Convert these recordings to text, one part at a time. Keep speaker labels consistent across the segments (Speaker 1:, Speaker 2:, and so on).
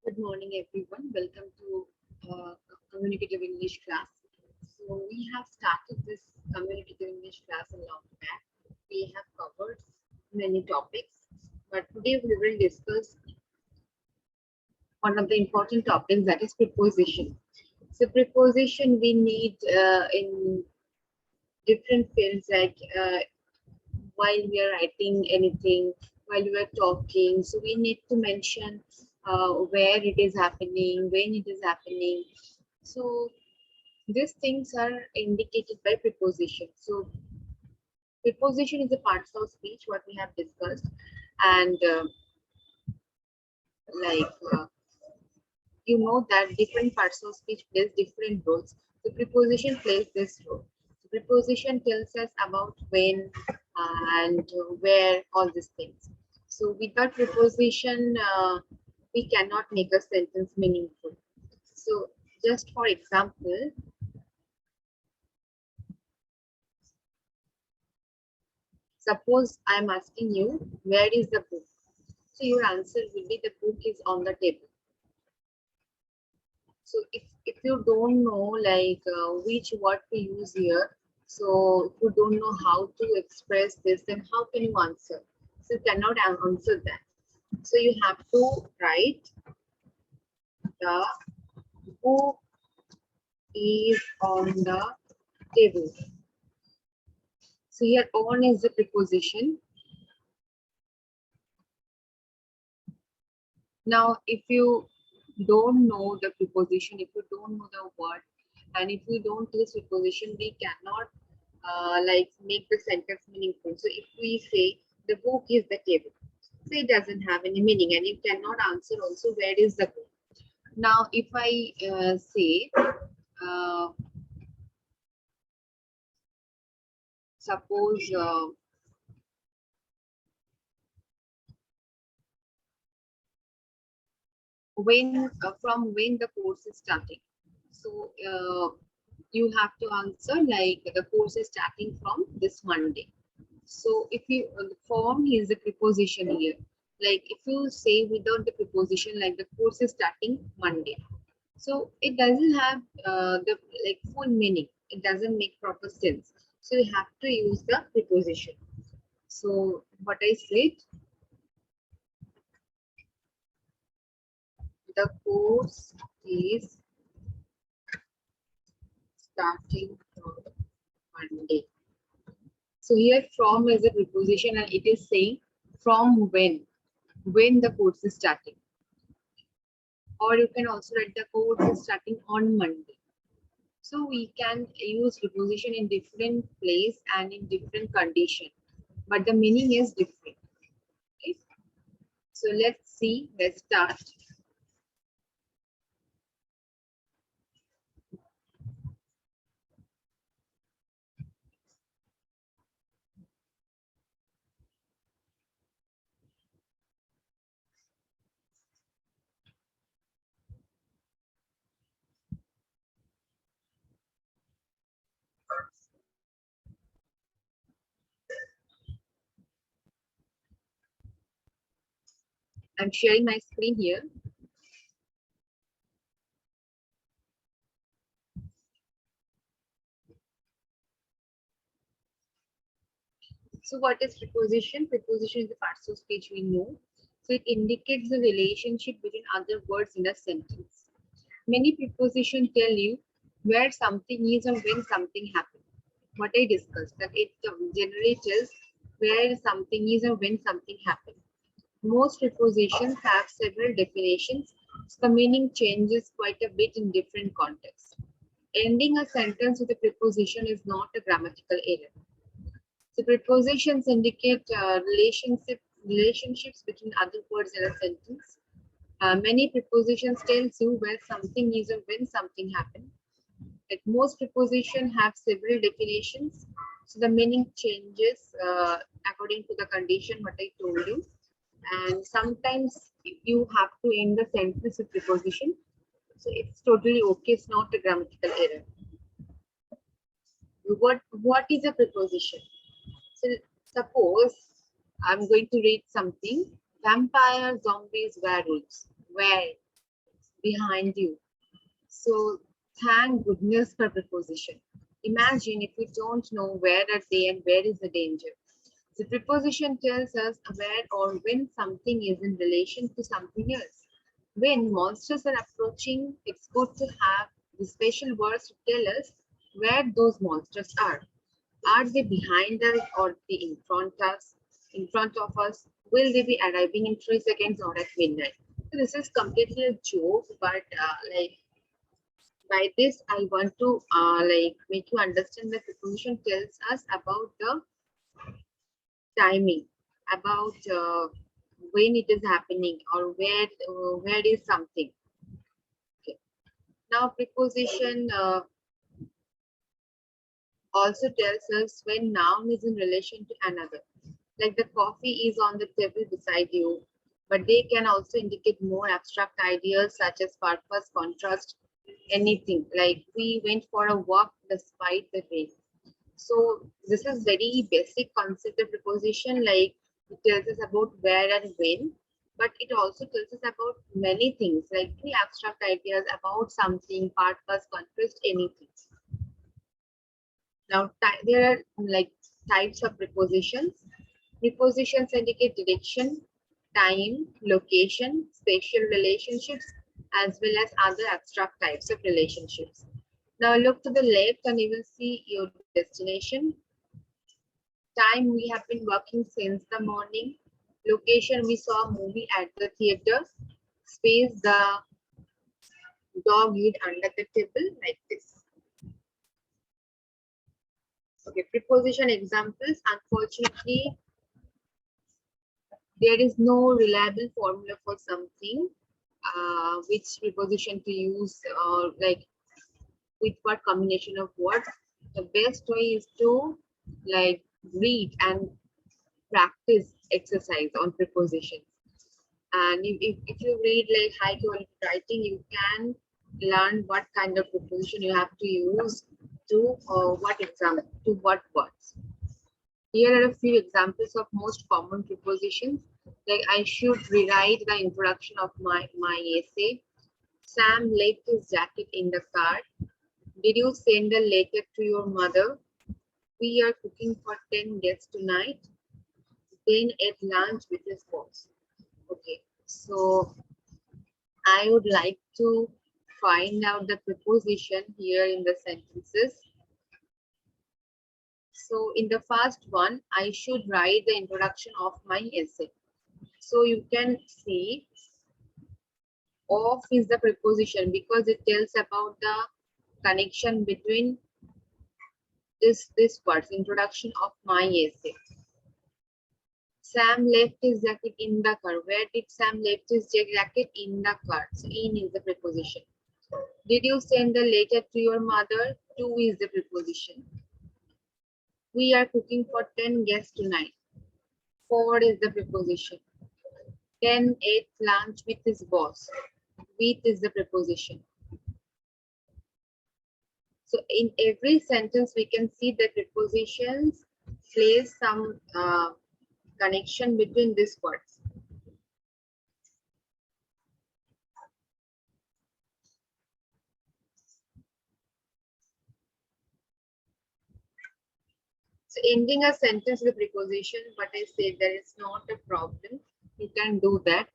Speaker 1: Good morning, everyone. Welcome to Communicative English class. So we have started this Communicative English class a long back. We have covered many topics, but today we will discuss one of the important topics, that is preposition. So preposition we need in different fields, like while we are writing anything, while we are talking. So we need to mention where it is happening, when it is happening. So these things are indicated by preposition. So preposition is a part of speech, what we have discussed, and like you know that different parts of speech plays different roles. The preposition plays this role. The preposition tells us about when and where, all these things. So without preposition, we cannot make a sentence meaningful. So just for example, suppose I am asking you, where is the book? So your answer will be, the book is on the table. So if you don't know like which word to use here, so if you don't know how to express this, then how can you answer? So you cannot answer that. So you have to write, the book is on the table. So here on is the preposition. Now, if you don't know the preposition, if you don't know the word, and if we don't use preposition, we cannot like make the sentence meaningful. So if we say the book is the table, so it doesn't have any meaning, and you cannot answer also where is the book. Now, if I say, uh, suppose when from when the course is starting, so you have to answer like the course is starting from this Monday. So if you form is the preposition here. Like if you say without the preposition, like the course is starting Monday, so it doesn't have the like full meaning. It doesn't make proper sense. So you have to use the preposition. So what I said, the course is starting from Monday. So here from is a preposition, and it is saying from when the course is starting. Or you can also write the course is starting on Monday. So we can use preposition in different place and in different condition, but the meaning is different. Okay? So let's see, let's start. I'm sharing my screen here. So what is preposition? Preposition is the parts of speech we know. So it indicates the relationship between other words in a sentence. Many prepositions tell you where something is or when something happens. What I discussed, that it generally tells where something is or when something happens. Most prepositions have several definitions, so the meaning changes quite a bit in different contexts. Ending a sentence with a preposition is not a grammatical error. So prepositions indicate relationships between other words in a sentence. Many prepositions tells you where something is or when something happened. Like most prepositions have several definitions, so the meaning changes according to the condition what I told you. And sometimes you have to end the sentence with preposition, so it's totally okay. It's not a grammatical error. What is a preposition? So suppose I'm going to read something: vampire, zombies, werewolves. Where? behind you. So thank goodness for preposition. Imagine if we don't know where are they and where is the danger. The preposition tells us where or when something is in relation to something else. When monsters are approaching, it's good to have the special words to tell us where those monsters are. Are they behind us or they in front of us? Will they be arriving in 3 seconds or at midnight? So this is completely a joke, but like by this, I want to like make you understand that preposition tells us about the timing, about when it is happening or where is something. Okay. Now preposition also tells us when noun is in relation to another. Like the coffee is on the table beside you, but they can also indicate more abstract ideas such as purpose, contrast, anything. Like we went for a walk despite the rain. So this is very basic concept of preposition, like it tells us about where and when, but it also tells us about many things, like very abstract ideas about something, purpose, contrast, anything. Now there are like types of prepositions. Prepositions indicate direction, time, location, spatial relationships, as well as other abstract types of relationships. Now look to the left and you will see your destination. Time, we have been working since the morning. Location, we saw a movie at the theater. Space, the dog hid under the table like this. Okay, preposition examples. Unfortunately, there is no reliable formula for something. Which preposition to use, like with what combination of words. The best way is to like read and practice exercise on prepositions. And if you read like high quality writing, you can learn what kind of preposition you have to use to what exam to what words. Here are a few examples of most common prepositions. Like I should rewrite the introduction of my essay. Sam left his jacket in the car. Did you send a letter to your mother? We are cooking for 10 guests tonight. Then ate lunch with his boss. Okay, so I would like to find out the preposition here in the sentences. So in the first one, I should write the introduction of my essay. So you can see of is the preposition because it tells about the connection between this words, introduction of my essay. Sam left his jacket in the car. Where did Sam left his jacket? In the car. So in is the preposition. Did you send the letter to your mother? To is the preposition. We are cooking for 10 guests tonight. For is the preposition. Ken ate lunch with his boss. With is the preposition. So in every sentence, we can see that prepositions place some connection between these words. So ending a sentence with preposition, but I say there is not a problem. You can do that.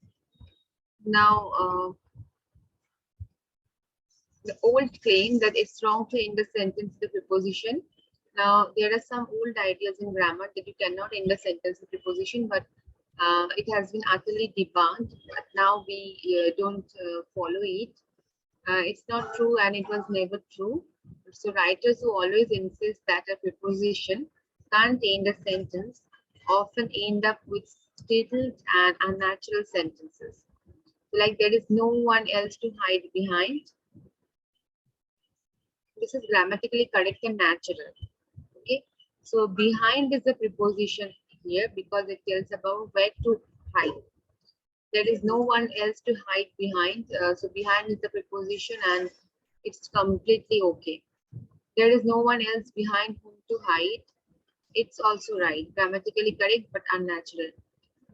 Speaker 1: Now, the old claim that it's wrong to end the sentence with preposition. Now, there are some old ideas in grammar that you cannot end the sentence with preposition, but it has been utterly debunked. But now we don't follow it. It's not true and it was never true. So writers who always insist that a preposition can't end a sentence often end up with stated and unnatural sentences. Like there is no one else to hide behind. This is grammatically correct and natural. Okay. So behind is a preposition here because it tells about where to hide. There is no one else to hide behind. So behind is the preposition and it's completely okay. There is no one else behind whom to hide. It's also right. Grammatically correct but unnatural.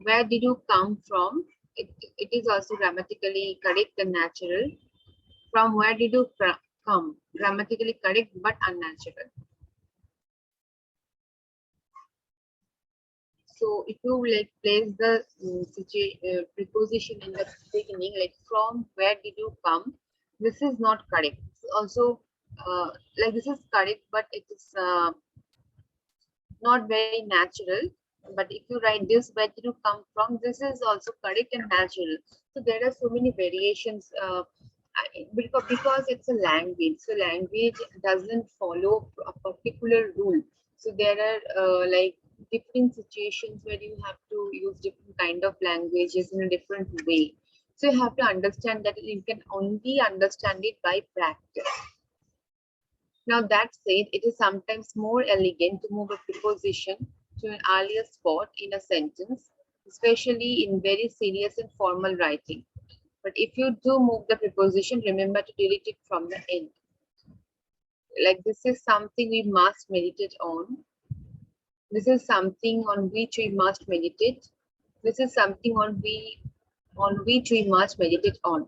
Speaker 1: Where did you come from? it is also grammatically correct and natural. From where did you come? Grammatically correct but unnatural. So if you like place the preposition in the beginning, like from where did you come? This is not correct. It's also like this is correct, but it is not very natural. But if you write this, where did you come from? This is also correct and natural. So there are so many variations because it's a language. So language doesn't follow a particular rule. So there are like different situations where you have to use different kind of languages in a different way. So you have to understand that you can only understand it by practice. Now that said, it is sometimes more elegant to move a preposition to an earlier spot in a sentence, especially in very serious and formal writing. But if you do move the preposition, remember to delete it from the end. Like this is something we must meditate on. This is something on which we must meditate. This is something on which we must meditate on.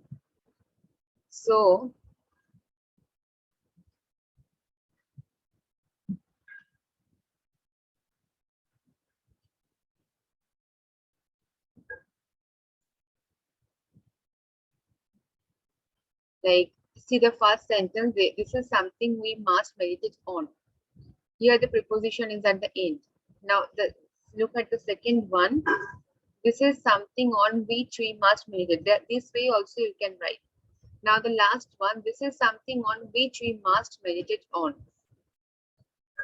Speaker 1: So like see the first sentence, this is something we must meditate on. Here the preposition is at the end. Now look at the second one. This is something on which we must meditate. This way also you can write. Now the last one, this is something on which we must meditate on.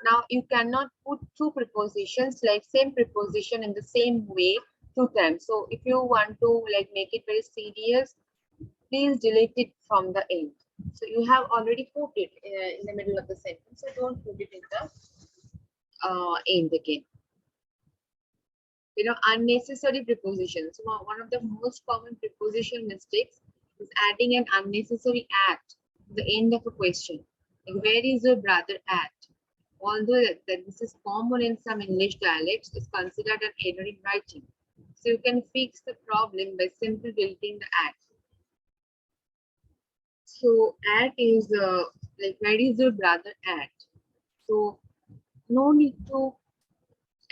Speaker 1: Now you cannot put two prepositions like same preposition in the same way two times. So if you want to like make it very serious, please delete it from the end. So you have already put it in the middle of the sentence, so don't put it in the end again. Unnecessary prepositions. One of the most common preposition mistakes is adding an unnecessary at the end of a question. Like, where is your brother at? Although that this is common in some English dialects, is considered an error in writing. So you can fix the problem by simply deleting the at. So at is like, where is your brother at? So no need to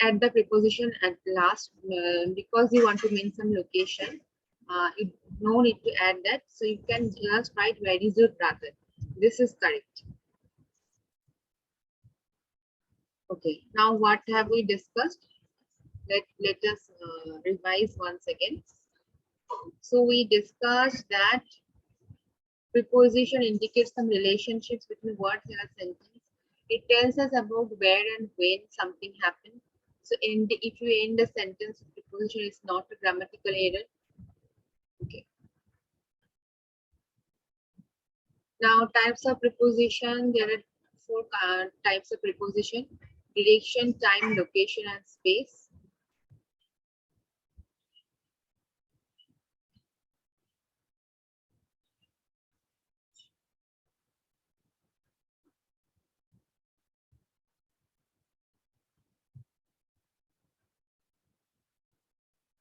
Speaker 1: add the preposition at last because you want to mean some location. No need to add that. So you can just write, where is your brother? This is correct. Okay. Now what have we discussed? Let us revise once again. So we discussed that preposition indicates some relationships between words in a sentence. It tells us about where and when something happened. So if you end a sentence with preposition, is not a grammatical error. Okay. Now types of preposition. There are four types of preposition: direction, time, location, and space.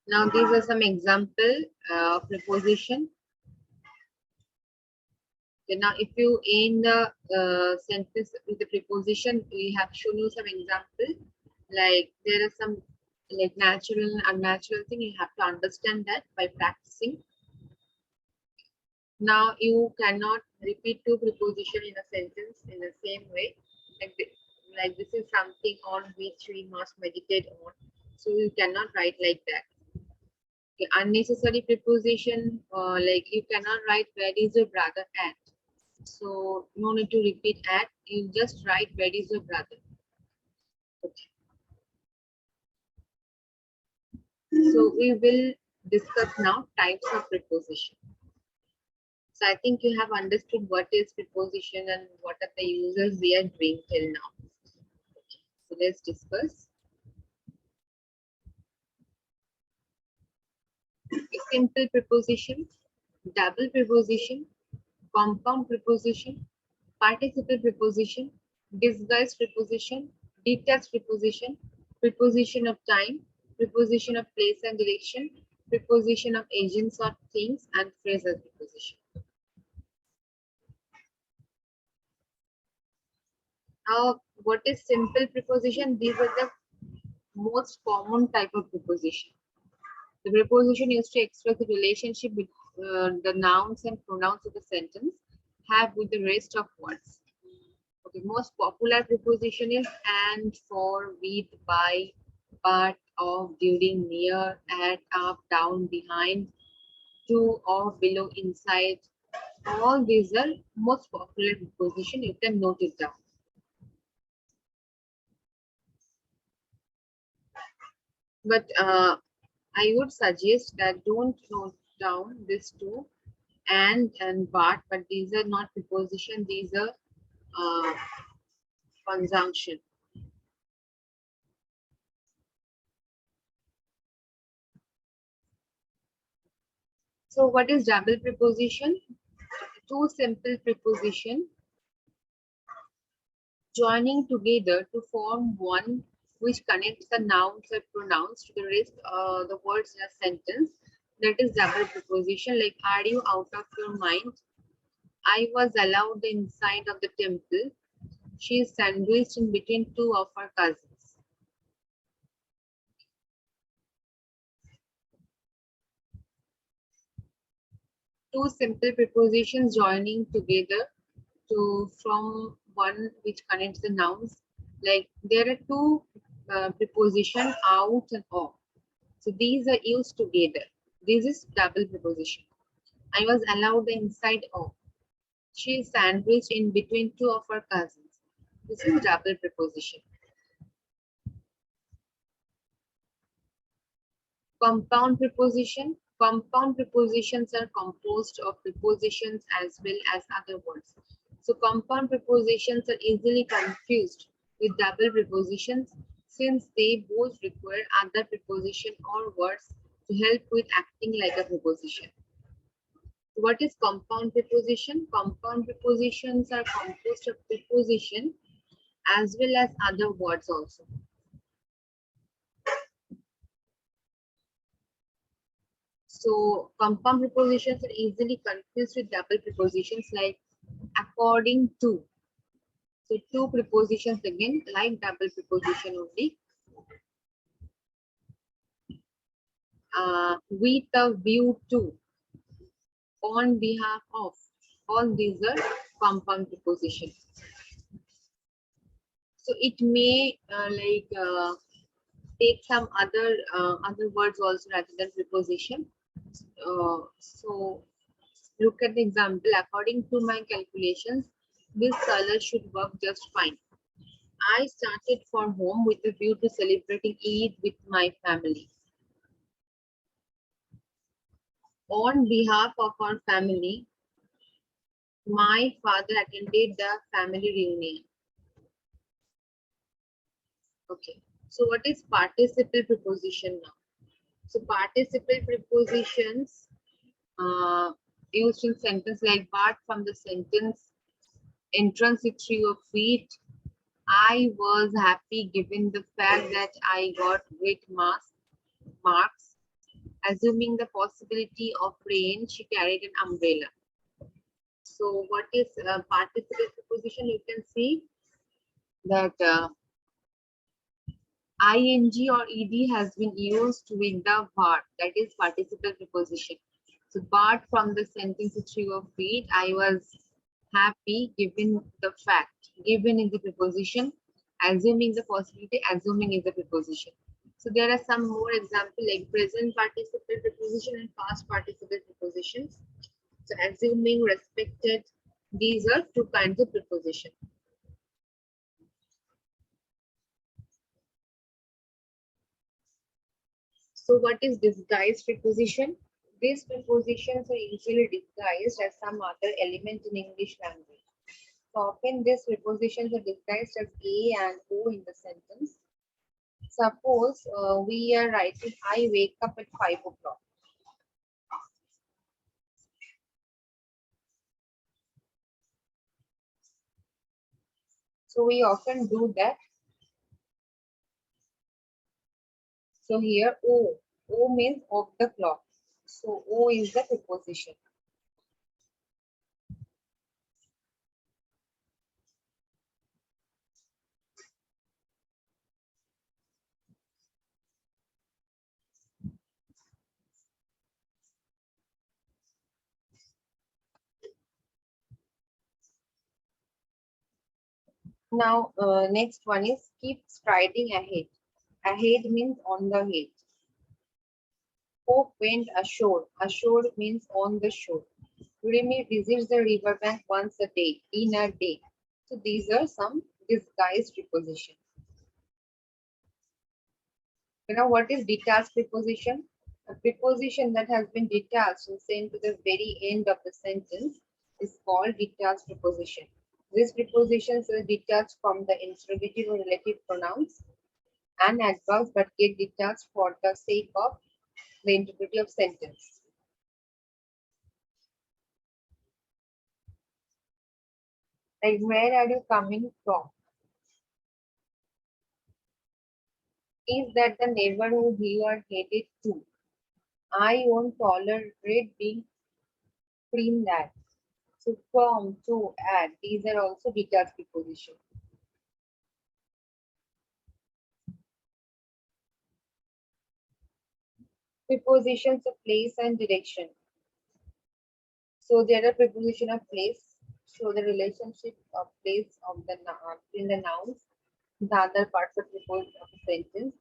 Speaker 1: Now these are some example preposition. Okay, now if you end the sentence with the preposition, we have shown you some example. Like there are some like natural and unnatural thing. You have to understand that by practicing. Now you cannot repeat two preposition in a sentence in the same way. Like this is something on which we must meditate on. So you cannot write like that. Okay, unnecessary preposition, like you cannot write, where is your brother at? So no need to repeat at, you just write, where is your brother? Okay. So we will discuss now types of preposition. So I think you have understood what is preposition and what are the uses we are doing till now. Okay. So let's discuss. Simple preposition, double preposition, compound preposition, participle preposition, disguised preposition, detached preposition, preposition of time, preposition of place and direction, preposition of agents or things, and phrasal preposition. Now, what is simple preposition? These are the most common type of preposition. The preposition used to express the relationship with the nouns and pronouns of the sentence have with the rest of words. Okay, most popular preposition is and, for, with, by, but, of, during, near, at, up, down, behind, to, of, below, inside. All these are most popular preposition. You can note it down. But I would suggest that don't note down this two and but these are not preposition. These are uh, conjunction. So what is double preposition? Two simple preposition joining together to form one which connects the nouns or pronouns to the rest the words in a sentence. That is double preposition. Like, are you out of your mind? I was allowed the inside of the temple. She is sandwiched in between two of her cousins. Two simple prepositions joining together to from one which connects the nouns. Like, there are two preposition out and off. So these are used together. This is double preposition. I was allowed the inside of. She is sandwiched in between two of her cousins. This is double preposition. Compound preposition. Compound prepositions are composed of prepositions as well as other words. So compound prepositions are easily confused with double prepositions since they both require other preposition or words to help with acting like a preposition. What is compound preposition? Compound prepositions are composed of preposition as well as other words also. So compound prepositions are easily confused with double prepositions like according to. So two prepositions again like double preposition only. With a view to, on behalf of. All these are compound prepositions. So it may take some other words also rather than preposition. So look at the example. According to my calculations, this color should work just fine. I started for home with a view to celebrating Eid with my family. On behalf of our family, my father attended the family reunion. Okay. So what is participle preposition now? So participle prepositions used in sentence like apart from the sentence entrance with 3 feet. I was happy given the fact that I got great marks. Assuming the possibility of rain, she carried an umbrella. So what is participle preposition? You can see that ing or ed has been used with the part, that is participle preposition. So apart from the sentence which you of feet, I was happy given the fact. Given is the preposition, assuming the possibility, assuming is the preposition. So there are some more examples like present participle preposition and past participle prepositions. So assuming, respected, these are two kinds of preposition. So what is disguised preposition? These prepositions are usually disguised as some other element in English language. So often these prepositions are disguised as A and O in the sentence. Suppose we are writing, I wake up at 5 o'clock. So we often do that. So here O means of the clock. So O is the preposition. Now, next one is keep striding ahead. Ahead means on the head. Hope went ashore. Ashore means on the shore. Remy visits the riverbank once a day, in a day. So these are some disguised prepositions. Now, what is detached preposition? A preposition that has been detached and sent to the very end of the sentence is called detached preposition. These prepositions are detached from the interrogative or relative pronouns and adverbs but get detached for the sake of the integrity of sentence. Like, where are you coming from? Is that the neighborhood you are headed to? I won't tolerate being screamed at. So from, to, at, these are also detached prepositions. Prepositions of place and direction. So there are preposition of place. So the relationship of place of the in the nouns, the other parts of the sentence,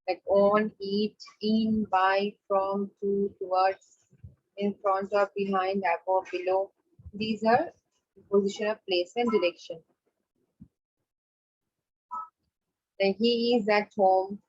Speaker 1: like on, eat, in, by, from, to, towards, in front of, behind, above, below. These are preposition of place and direction. Like he is at home.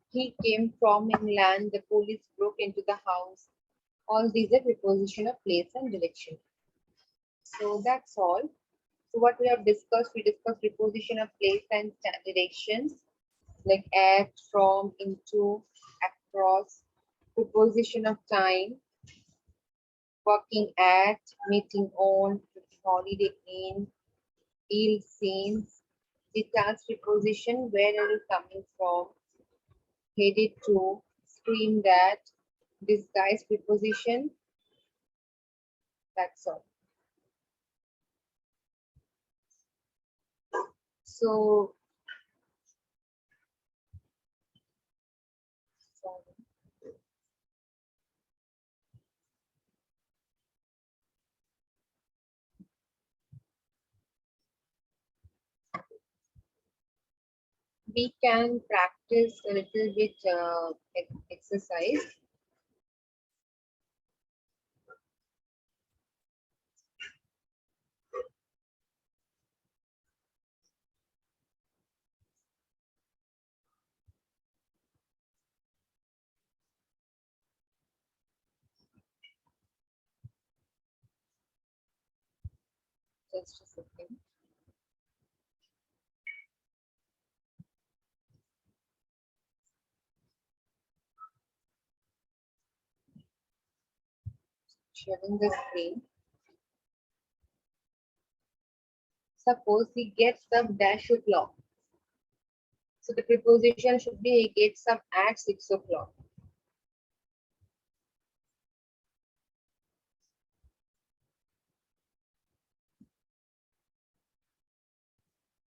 Speaker 1: He came from inland. The police broke into the house. All these are preposition of place and direction. So that's all. So what we discussed preposition of place and directions like at, from, into, across, preposition of time, working at, meeting on, holiday in, ill scenes, detached preposition, where are you coming from, headed to, screamed at, disguised preposition, that's all. So, we can practice a little bit exercise. Just a second. Sharing the screen. Suppose he gets up dash o'clock. So the preposition should be he gets up at 6 o'clock.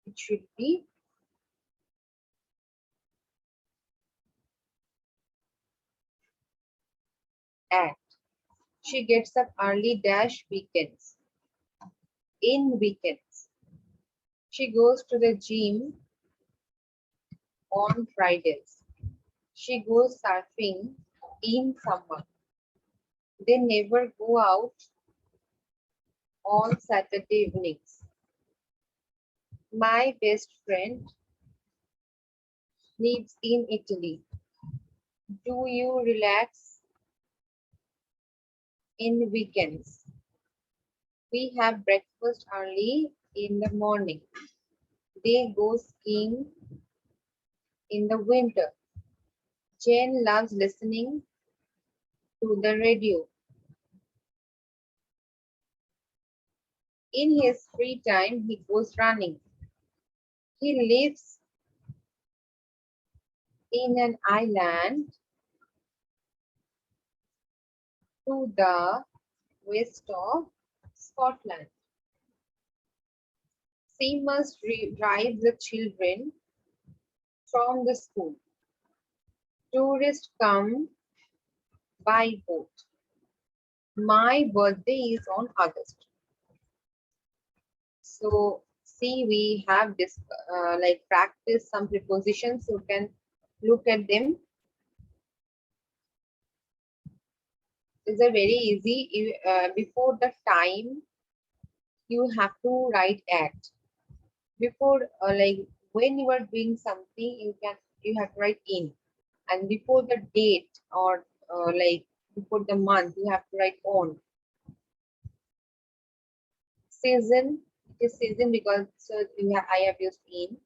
Speaker 1: It should be at. She gets up early dash weekends. In weekends. She goes to the gym on Fridays. She goes surfing in summer. They never go out on Saturday evenings. My best friend lives in Italy. Do you relax in weekends? We have breakfast early in the morning. They go skiing in the winter. Jane loves listening to the radio. In his free time, he goes running. He lives in an island to the west of Scotland. Seamus drives the children from the school. Tourists come by boat. My birthday is on August. So see, we have this like practice some prepositions. You can look at them. These are very easy. Before the time, you have to write at. Before like when you are doing something, you have to write in. And before the date or like before the month, you have to write on. Season, it is season because so I have used in.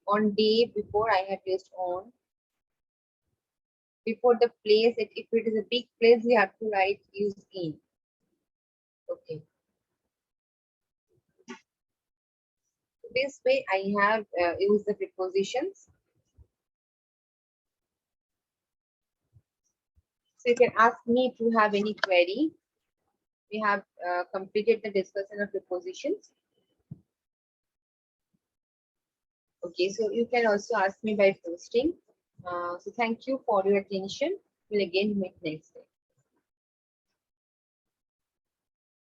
Speaker 1: On day, before I have used on. Before the place, if it is a big place, you have to write use in. Okay. This way I have used the prepositions. So you can ask me if you have any query. We have completed the discussion of prepositions. Okay, so you can also ask me by posting. So thank you for your attention. We'll again meet next day.